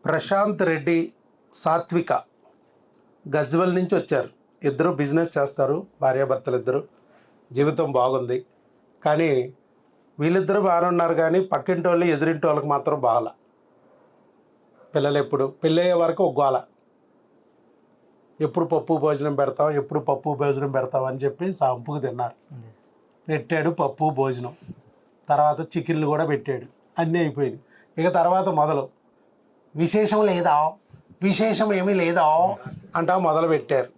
ప్రశాంత్ రెడ్డి, సాత్విక గజ్వెల్ నుంచి వచ్చారు. ఇద్దరు బిజినెస్ చేస్తారు, భార్యాభర్తలు ఇద్దరు. జీవితం బాగుంది. కానీ వీళ్ళిద్దరూ బాగానే ఉన్నారు, కానీ పక్కింటి వాళ్ళు ఎదురింటి వాళ్ళకి మాత్రం బాగాల. పిల్లలు ఎప్పుడు పెళ్ళయ్యే వరకు ఒక గోల. ఎప్పుడు పప్పు భోజనం పెడతాం, ఎప్పుడు పప్పు భోజనం పెడతాం అని చెప్పి సంపుకు తిన్నారు. పెట్టాడు పప్పు భోజనం, తర్వాత చికెన్లు కూడా పెట్టాడు. అన్నీ అయిపోయింది. ఇక తర్వాత మొదలు విశేషం లేదా, విశేషం ఏమీ లేదా అంటా మొదలు పెట్టారు.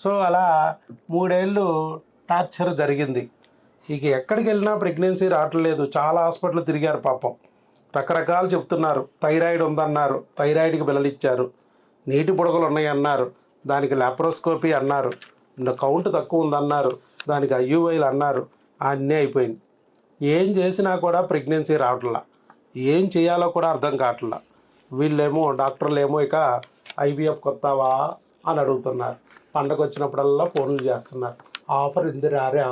సో అలా 3 ఏళ్ళు టార్చర్ జరిగింది. ఇక ఎక్కడికి వెళ్ళినా ప్రెగ్నెన్సీ రావట్లేదు. చాలా హాస్పిటల్ తిరిగారు పాపం. రకరకాలు చెప్తున్నారు. థైరాయిడ్ ఉందన్నారు, థైరాయిడ్కి బిల్లలు ఇచ్చారు. నీటి బుడగలు ఉన్నాయన్నారు, దానికి లాప్రోస్కోపీ అన్నారు. కౌంట్ తక్కువ ఉందన్నారు, దానికి ఐయుఐలు అన్నారు. అన్నీ అయిపోయింది. ఏం చేసినా కూడా ప్రెగ్నెన్సీ రావట్లా. ఏం చేయాలో కూడా అర్థం కావట్లా. వీళ్ళేమో డాక్టర్లు ఏమో ఇక ఐవీఎఫ్ కొత్తావా అని అడుగుతున్నారు. పండగ వచ్చినప్పుడల్లా ఫోన్లు చేస్తున్నారు. ఆఫర్ ఇందిరారా,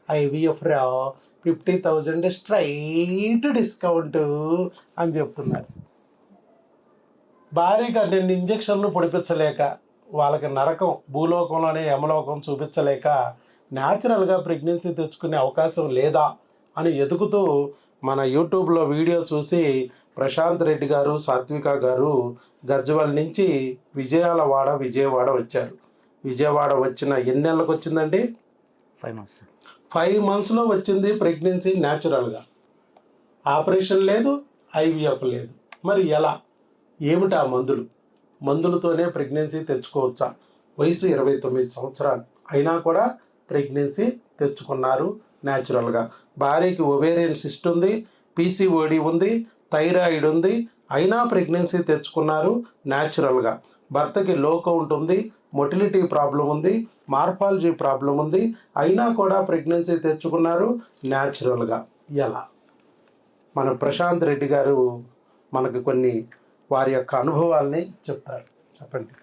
ఐవీఎఫ్ రా, 50,000 స్ట్రైట్ డిస్కౌంట్ అని చెప్తున్నారు. భారీగా 2 ఇంజక్షన్లు పొడిపించలేక, వాళ్ళకి నరకం భూలోకంలోనే యమలోకం చూపించలేక న్యాచురల్గా ప్రెగ్నెన్సీ తెచ్చుకునే అవకాశం లేదా అని ఎదుగుతూ మన యూట్యూబ్లో వీడియో చూసి ప్రశాంత్ రెడ్డి గారు, సాత్విక గారు గజ్వెల్ నుంచి విజయవాడ వచ్చారు. విజయవాడ వచ్చిన ఎన్ని నెలలకు వచ్చిందండి? 5 months. 5 monthsలో వచ్చింది ప్రెగ్నెన్సీ న్యాచురల్గా. ఆపరేషన్ లేదు, ఐవీఎఫ్ లేదు. మరి ఎలా? ఏమిటా మందులతోనే ప్రెగ్నెన్సీ తెచ్చుకోవచ్చా? వయసు 29 సంవత్సరాలు అయినా కూడా ప్రెగ్నెన్సీ తెచ్చుకున్నారు న్యాచురల్గా. భార్యకి ఒవేరియన్ సిస్ట్ ఉంది, పీసీఓడి ఉంది, థైరాయిడ్ ఉంది, అయినా ప్రెగ్నెన్సీ తెచ్చుకున్నారు న్యాచురల్గా. భర్తకి లో కౌంట్ ఉంది, మొటిలిటీ ప్రాబ్లం ఉంది, మార్ఫాలజీ ప్రాబ్లం ఉంది, అయినా కూడా ప్రెగ్నెన్సీ తెచ్చుకున్నారు న్యాచురల్గా. ఎలా? మన ప్రశాంత్ రెడ్డి గారు మనకు కొన్ని వారి యొక్క అనుభవాల్ని చెప్తారు. చెప్పండి.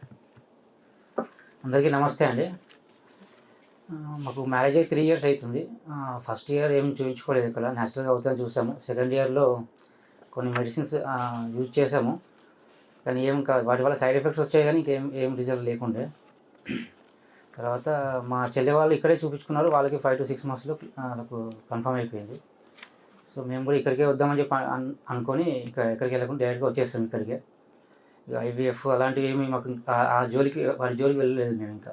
అందరికీ నమస్తే అండి. మాకు మ్యారేజ్ అయ్యి 3 years అవుతుంది. ఫస్ట్ ఇయర్ ఏం చూపించుకోలేదు, ఇక్కడ న్యాచురల్గా అవుతుందని చూసాము. సెకండ్ ఇయర్లో కొన్ని మెడిసిన్స్ యూజ్ చేసాము, కానీ ఏం కాదు. వాటి వల్ల సైడ్ ఎఫెక్ట్స్ వచ్చాయి, కానీ ఇంకేం రిజల్ట్ లేకుండే. తర్వాత మా చెల్లె వాళ్ళు ఇక్కడే చూపించుకున్నారు. వాళ్ళకి 5 to 6 monthsలో వాళ్ళకు కన్ఫర్మ్ అయిపోయింది. సో మేము కూడా ఇక్కడికే వద్దామని చెప్పి అనుకొని ఎక్కడికి వెళ్ళకుండా డైరెక్ట్గా వచ్చేస్తాం ఇక్కడికే. ఇక ఐవీఎఫ్ అలాంటివి ఏమి మాకు వారి జోలికి వెళ్ళలేదు. మేము ఇంకా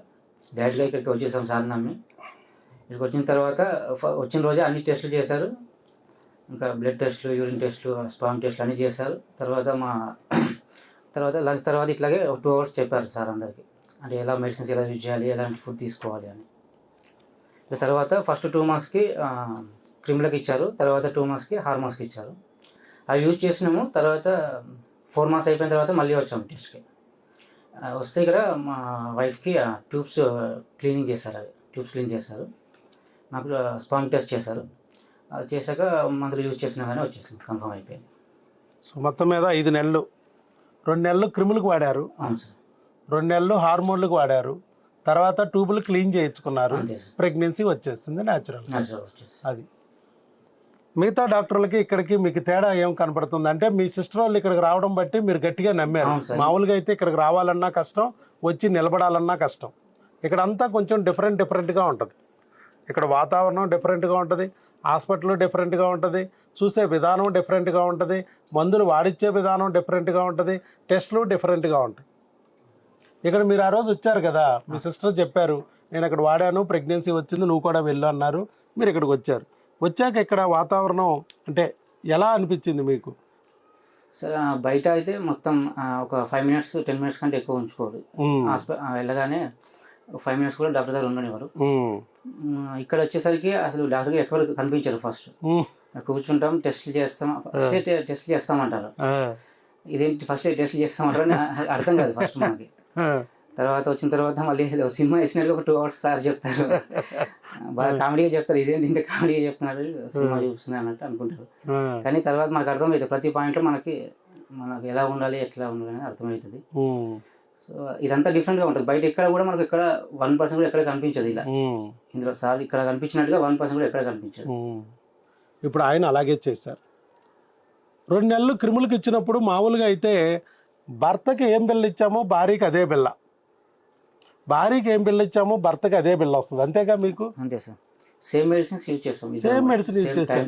డైరెక్ట్గా ఇక్కడికి వచ్చేసాం సార్ నమ్మి. ఇక్కడికి వచ్చిన తర్వాత వచ్చిన రోజే అన్ని టెస్టులు చేశారు. ఇంకా బ్లడ్ టెస్టులు, యూరిన్ టెస్టులు, స్పామ్ టెస్టులు అన్నీ చేశారు. తర్వాత లంచ్ తర్వాత ఇట్లాగే 2 hours చెప్పారు సార్ అందరికీ, అంటే ఎలా మెడిసిన్స్ ఎలా యూజ్ చేయాలి, ఎలాంటి ఫుడ్ తీసుకోవాలి అని. తర్వాత ఫస్ట్ 2 monthsకి క్రిములకు ఇచ్చారు, తర్వాత 2 monthsకి హార్మోన్స్కి ఇచ్చారు. అవి యూజ్ చేసినాము. తర్వాత 4 months అయిపోయిన తర్వాత మళ్ళీ వచ్చాము టెస్ట్కి. వస్తే ఇక్కడ మా వైఫ్కి ట్యూబ్స్ క్లీనింగ్ చేశారు. ట్యూబ్స్ క్లీన్ చేశారు. నాకు స్పామ్ టెస్ట్ చేశారు. అది చేశాక మందులు యూజ్ చేసినా కానీ వచ్చేసింది, కన్ఫర్మ్ అయిపోయింది. సో మొత్తం మీద 5 నెలలు, 2 నెలలు క్రిములకు వాడారు, అవును సార్. 2 నెలలు హార్మోన్లకు వాడారు, తర్వాత ట్యూబులు క్లీన్ చేయించుకున్నారు, ప్రెగ్నెన్సీ వచ్చేసింది న్యాచురల్. అది మిగతా డాక్టర్లకి ఇక్కడికి మీకు తేడా ఏం కనపడుతుంది అంటే, మీ సిస్టర్ వాళ్ళు ఇక్కడికి రావడం బట్టి మీరు గట్టిగా నమ్మారు. మామూలుగా అయితే ఇక్కడికి రావాలన్నా కష్టం, వచ్చి నిలబడాలన్నా కష్టం. ఇక్కడ అంతా కొంచెం డిఫరెంట్గా ఉంటుంది. ఇక్కడ వాతావరణం డిఫరెంట్గా ఉంటుంది, హాస్పిటల్ డిఫరెంట్గా ఉంటుంది, చూసే విధానం డిఫరెంట్గా ఉంటుంది, మందులు వాడిచ్చే విధానం డిఫరెంట్గా ఉంటుంది, టెస్టులు డిఫరెంట్గా ఉంటాయి. ఇక్కడ మీరు ఆ రోజు వచ్చారు కదా, మీ సిస్టర్ చెప్పారు, నేను అక్కడ వాడాను, ప్రెగ్నెన్సీ వచ్చింది, నువ్వు కూడా వెళ్ళు అన్నారు. మీరు ఇక్కడికి వచ్చాక ఇక్కడ వాతావరణం అంటే ఎలా అనిపించింది మీకు? సార్ బయట అయితే మొత్తం ఒక 5 minutes 10 minutes కంటే ఎక్కువ ఉంచుకోవాలి. వెళ్ళగానే 5 minutes కూడా డాక్టర్ దగ్గర ఉండనివారు. ఇక్కడ వచ్చేసరికి అసలు డాక్టర్కి ఎక్కడ కనిపించారు. ఫస్ట్ కూర్చుంటాం, టెస్ట్లు చేస్తామంటారు. ఇదేంటి ఫస్ట్ టెస్ట్లు చేస్తామంటారు అని అర్థం కాదు ఫస్ట్ మనకి. తర్వాత వచ్చిన తర్వాత మళ్ళీ సినిమా వేసినట్టు ఒక 2 hours సార్ చెప్తారు, బాగా కామెడీగా చెప్తారు. ఇదేంటి ఇంత కామెడీగా చెప్తున్నారు, సినిమా చూపిస్తున్నారు అన్నట్టు అనుకుంటారు. కానీ తర్వాత మనకు అర్థమవుతుంది, ప్రతి పాయింట్లో మనకి ఎలా ఉండాలి, ఎట్లా ఉండాలి అనేది అర్థమవుతుంది. సో ఇదంతా డిఫరెంట్గా ఉంటుంది. బయట ఎక్కడ కూడా మనకు ఎక్కడ 1% కూడా ఎక్కడ కనిపించదు. ఇలా ఇందులో సార్ ఇక్కడ కనిపించినట్టుగా 1% కూడా ఎక్కడ కనిపించదు. ఇప్పుడు ఆయన అలాగే చేశారు. 2 నెలలు క్రిములకు ఇచ్చినప్పుడు మామూలుగా అయితే భర్తకి ఏం బిల్ల ఇచ్చామో భార్యకి అదే బిల్ల, భార్యకి ఏం బిల్ల ఇచ్చామో భర్తకి అదే బిల్ల వస్తుంది. అంతేగా మీకు? అంతే సార్. సేమ్ మెడిసిన్స్ యూజ్ చేస్తాం. సేమ్ మెడిసిన్ యూజ్ చేస్తాం.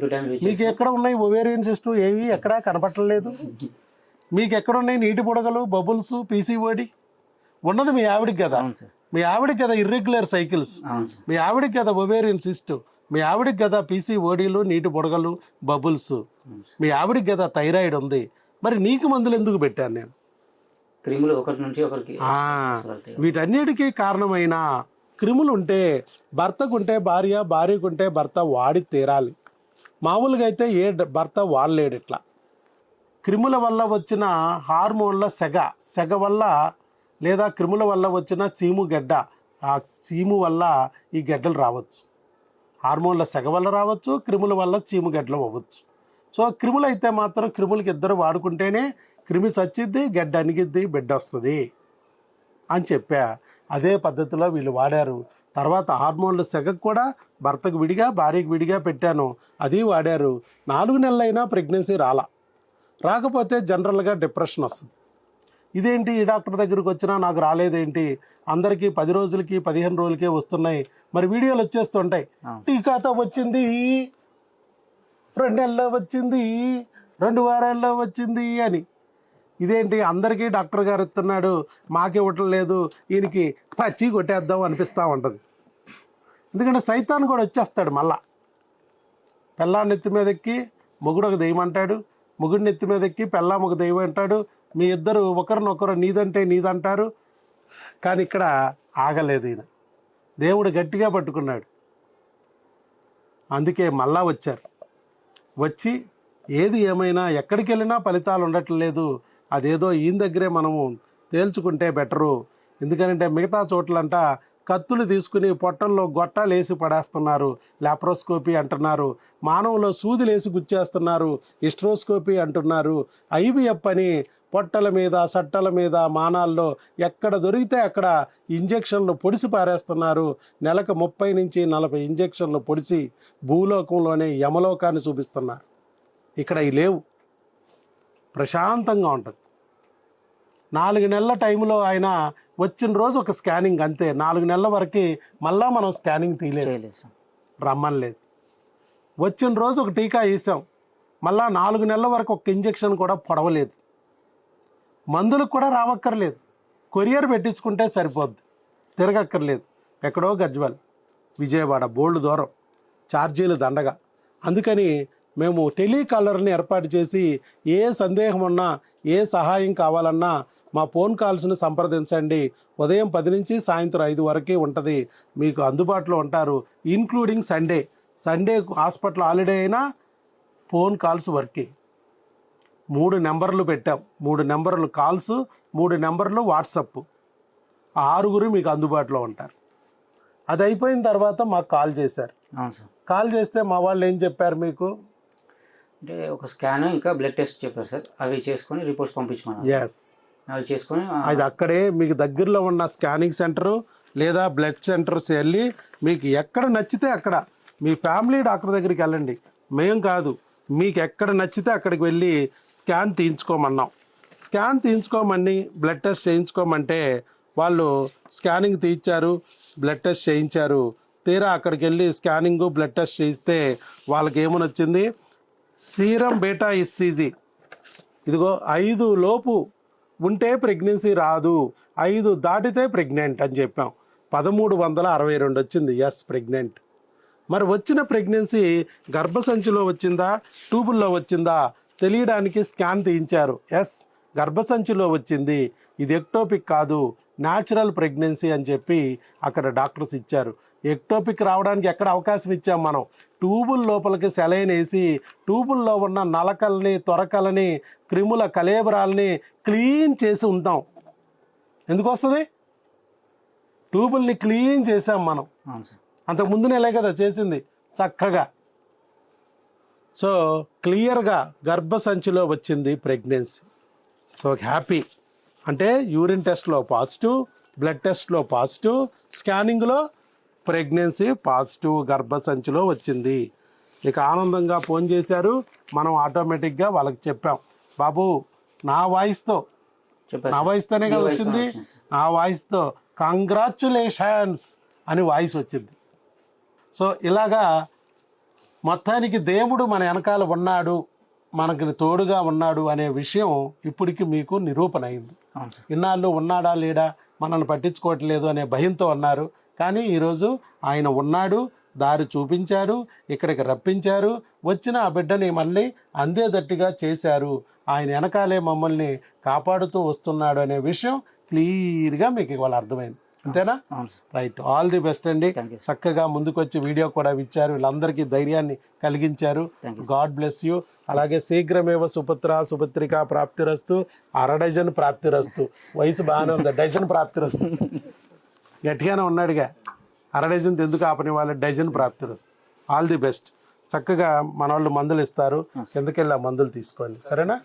మీకు ఎక్కడ ఉన్నాయి ఓవేరియన్ సిస్టమ్? ఏవి ఎక్కడా కనపట్టలేదు. మీకు ఎక్కడ ఉన్నాయి నీటి బుడగలు, బబుల్స్, పీసీఓడి? ఉన్నది మీ ఆవిడికి కదా, మీ ఆవిడకి కదా ఇర్రెగ్యులర్ సైకిల్స్, మీ ఆవిడకి కదా ఓవేరియన్ సిస్టమ్, మీ ఆవిడకి కదా పీసీఓడీలు, నీటి బుడగలు, బబుల్స్, మీ ఆవిడకి కదా థైరాయిడ్ ఉంది. మరి నీకు మందులు ఎందుకు పెట్టాను నేను? క్రిములు ఒకటి నుంచి ఒకరికి. వీటన్నిటికీ కారణమైన క్రిములు ఉంటే భర్తకుంటే భార్య, భార్యకుంటే భర్త వాడి తీరాలి. మామూలుగా అయితే ఏ భర్త వాడలేడు. ఇట్లా క్రిముల వల్ల వచ్చిన హార్మోన్ల సెగ వల్ల, లేదా క్రిముల వల్ల వచ్చిన చీము గడ్డ, ఆ చీము వల్ల ఈ గడ్డలు రావచ్చు. హార్మోన్ల సెగ వల్ల రావచ్చు, క్రిముల వల్ల చీము గడ్డలు అవ్వచ్చు. సో క్రిములు అయితే మాత్రం క్రిములకి ఇద్దరు వాడుకుంటేనే క్రిమి చచ్చిద్ది, గడ్డ అణిగిద్ది, బిడ్డ వస్తుంది అని చెప్పా. అదే పద్ధతిలో వీళ్ళు వాడారు. తర్వాత హార్మోన్ల సెగకు కూడా భర్తకు విడిగా, భార్యకు విడిగా పెట్టాను, అది వాడారు. 4 నెలలైనా ప్రెగ్నెన్సీ రాకపోతే జనరల్గా డిప్రెషన్ వస్తుంది. ఇదేంటి ఈ డాక్టర్ దగ్గరికి వచ్చినా నాకు రాలేదేంటి, అందరికీ 10 రోజులకి 15 రోజులకే వస్తున్నాయి, మరి వీడియోలు వచ్చేస్తుంటాయి, టీకాతో వచ్చింది, 2 నెలల్లో వచ్చింది, 2 వారాల్లో వచ్చింది అని. ఇదేంటి అందరికీ డాక్టర్ గారు ఇస్తున్నాడు, మాకే ఇవ్వటం లేదు, ఈయనకి పచ్చి కొట్టేద్దాం అనిపిస్తూ ఉంటుంది. ఎందుకంటే సైతాన్ కూడా వచ్చేస్తాడు మళ్ళా. పెళ్ళాన్ని నెత్తి మీద ఎక్కి మొగుడు ఒక దెయ్యం అంటాడు, మొగుడు నెత్తి మీద ఎక్కి పెళ్ళాం ఒక దెయ్యం అంటాడు. మీ ఇద్దరు ఒకరినొకరు నీదంటే నీదంటారు. కానీ ఇక్కడ ఆగలేదు ఈయన, దేవుడు గట్టిగా పట్టుకున్నాడు. అందుకే మళ్ళా వచ్చారు. వచ్చి ఏది ఏమైనా ఎక్కడికి వెళ్ళినా ఫలితాలు ఉండట్లేదు, అదేదో ఈయన దగ్గరే మనము తేల్చుకుంటే బెటరు. ఎందుకంటే మిగతా చోట్లంట కత్తులు తీసుకుని పొట్టల్లో గొట్టాలు వేసి పడేస్తున్నారు, లాప్రోస్కోపీ అంటున్నారు, మానవులో సూదులేసి గుచ్చేస్తున్నారు, హిస్ట్రోస్కోపీ అంటున్నారు, ఐవీఎఫ్ అని పొట్టల మీద, సట్టల మీద, మానాల్లో ఎక్కడ దొరికితే అక్కడ ఇంజెక్షన్లు పొడిసి పారేస్తున్నారు. నెలకు 30 నుంచి 40 ఇంజెక్షన్లు పొడిచి భూలోకంలోనే యమలోకాన్ని చూపిస్తున్నారు. ఇక్కడ ఇవి లేవు, ప్రశాంతంగా ఉంటుంది. 4 నెలల టైంలో ఆయన వచ్చిన రోజు ఒక స్కానింగ్ అంతే. 4 నెలల వరకు మళ్ళా మనం స్కానింగ్ తీయలేదు, రమ్మనలేదు. వచ్చిన రోజు ఒక టీకా వేసాం, మళ్ళా 4 నెలల వరకు ఒక ఇంజెక్షన్ కూడా పొడవలేదు. మందులకు కూడా రావక్కర్లేదు, కొరియర్ పెట్టించుకుంటే సరిపోద్ది, తిరగక్కర్లేదు. ఎక్కడో గజ్వల్, విజయవాడ, బోల్డ్ దూరం, ఛార్జీలు దండగా. అందుకని మేము టెలికాలర్ని ఏర్పాటు చేసి ఏ సందేహం ఉన్నా, ఏ సహాయం కావాలన్నా మా ఫోన్ కాల్స్ని సంప్రదించండి. ఉదయం 10 నుంచి సాయంత్రం 5 వరకు ఉంటుంది, మీకు అందుబాటులో ఉంటారు. ఇన్క్లూడింగ్ సండే హాస్పిటల్ హాలిడే అయినా ఫోన్ కాల్స్ వర్కింగ్. 3 నెంబర్లు పెట్టాం, 3 నెంబర్లు కాల్స్, 3 నెంబర్లు వాట్సప్. 6 మీకు అందుబాటులో ఉంటారు. అది అయిపోయిన తర్వాత మాకు కాల్ చేశారు. కాల్ చేస్తే మా వాళ్ళు ఏం చెప్పారు మీకు అంటే ఒక స్కాన్ ఇంకా బ్లడ్ టెస్ట్ చెప్పారు సార్, అవి చేసుకొని రిపోర్ట్స్ పంపించమన్నారు. ఎస్, అవి చేసుకొని అది అక్కడే మీకు దగ్గరలో ఉన్న స్కానింగ్ సెంటరు లేదా బ్లడ్ సెంటర్స్ వెళ్ళి మీకు ఎక్కడ నచ్చితే అక్కడ మీ ఫ్యామిలీ డాక్టర్ దగ్గరికి వెళ్ళండి. మేం కాదు, మీకు ఎక్కడ నచ్చితే అక్కడికి వెళ్ళి స్కాన్ తీయించుకోమన్నాం. స్కాన్ తీయించుకోమని బ్లడ్ టెస్ట్ చేయించుకోమంటే వాళ్ళు స్కానింగ్ తీయించారు, బ్లడ్ టెస్ట్ చేయించారు. తీరా అక్కడికి వెళ్ళి స్కానింగ్ బ్లడ్ టెస్ట్ చేయిస్తే వాళ్ళకి ఏమని వచ్చింది, సీరం బీటా ఇస్సీజీ ఇదిగో 5 లోపు ఉంటే ప్రెగ్నెన్సీ రాదు, 5 దాటితే ప్రెగ్నెంట్ అని చెప్పాం. 1362 వచ్చింది, ఎస్ ప్రెగ్నెంట్. మరి వచ్చిన ప్రెగ్నెన్సీ గర్భసంచిలో వచ్చిందా, ట్యూబుల్లో వచ్చిందా తెలియడానికి స్కాన్ తీయించారు. ఎస్, గర్భసంచిలో వచ్చింది, ఇది ఎక్టోపిక్ కాదు, న్యాచురల్ ప్రెగ్నెన్సీ అని చెప్పి అక్కడ డాక్టర్స్ ఇచ్చారు. ఎక్టోపిక్ రావడానికి ఎక్కడ అవకాశం ఇచ్చాం మనం? ట్యూబుల్ లోపలికి సెలైన్ వేసి ట్యూబుల్లో ఉన్న నలకల్ని, తొరకలని, క్రిముల కలేబరాల్ని క్లీన్ చేసి ఉంటాం. ఎందుకు వస్తుంది? ట్యూబుల్ని క్లీన్ చేసాం మనం. అంతకు ముందు నెలే కదా చేసింది చక్కగా. సో క్లియర్గా గర్భసంచిలో వచ్చింది ప్రెగ్నెన్సీ. So happy. అంటే యూరిన్ టెస్ట్లో పాజిటివ్, బ్లడ్ టెస్ట్లో పాజిటివ్, స్కానింగ్లో ప్రెగ్నెన్సీ పాజిటివ్, గర్భసంచిలో వచ్చింది. ఇక ఆనందంగా ఫోన్ చేశారు. మనం ఆటోమేటిక్గా వాళ్ళకి చెప్పాం, బాబు నా వాయిస్తో చెప్పారు నా సార్. వాయిస్తోనే మీ వాయిస్తోనే వచ్చింది. వచ్చింది సార్. ఆ వాయిస్తో కంగ్రాచులేషన్స్ అని వాయిస్ వచ్చింది. సో ఇలాగా మొత్తానికి దేవుడు మన వెనకాల ఉన్నాడు, మనకి తోడుగా ఉన్నాడు అనే విషయం ఇప్పటికి మీకు నిరూపణ అయింది. అవును సార్. ఇన్నాళ్ళు ఉన్నాడా లేడా, మనల్ని పట్టించుకోవట్లేదు అనే భయంతో ఉన్నారు. కానీ ఈరోజు ఆయన ఉన్నాడు, దారి చూపించారు, ఇక్కడికి రప్పించారు, వచ్చిన ఆ బిడ్డని మళ్ళీ అందేదట్టుగా చేశారు. ఆయన వెనకాలే మమ్మల్ని కాపాడుతూ వస్తున్నాడు అనే విషయం క్లియర్గా మీకు ఇవాళ అర్థమైంది. అంతేనా? అవును sir. Right. All the best అండి. Thank you sir. చక్కగా ముందుకొచ్చి వీడియో కూడా ఇచ్చారు, వీళ్ళందరికీ ధైర్యాన్ని కలిగించారు. Thank you. God bless you. అలాగే శీఘ్రమేవ సుపుత్ర సుపుత్రిక ప్రాప్తిరస్తు, డజన్ ప్రాప్తిరస్తు. వయసు బాగానే ఉంది, డజన్ ప్రాప్తిరస్తు. గట్టిగానే ఉన్నాడుగా, డజన్ ఎందుకు ఆపని వాళ్ళు, డజన్ ప్రాప్తిరస్తు. All the best. చక్కగా మన వాళ్ళు మందులు ఇస్తారు, కిందకెళ్ళి ఆ మందులు తీసుకోండి. సరేనా?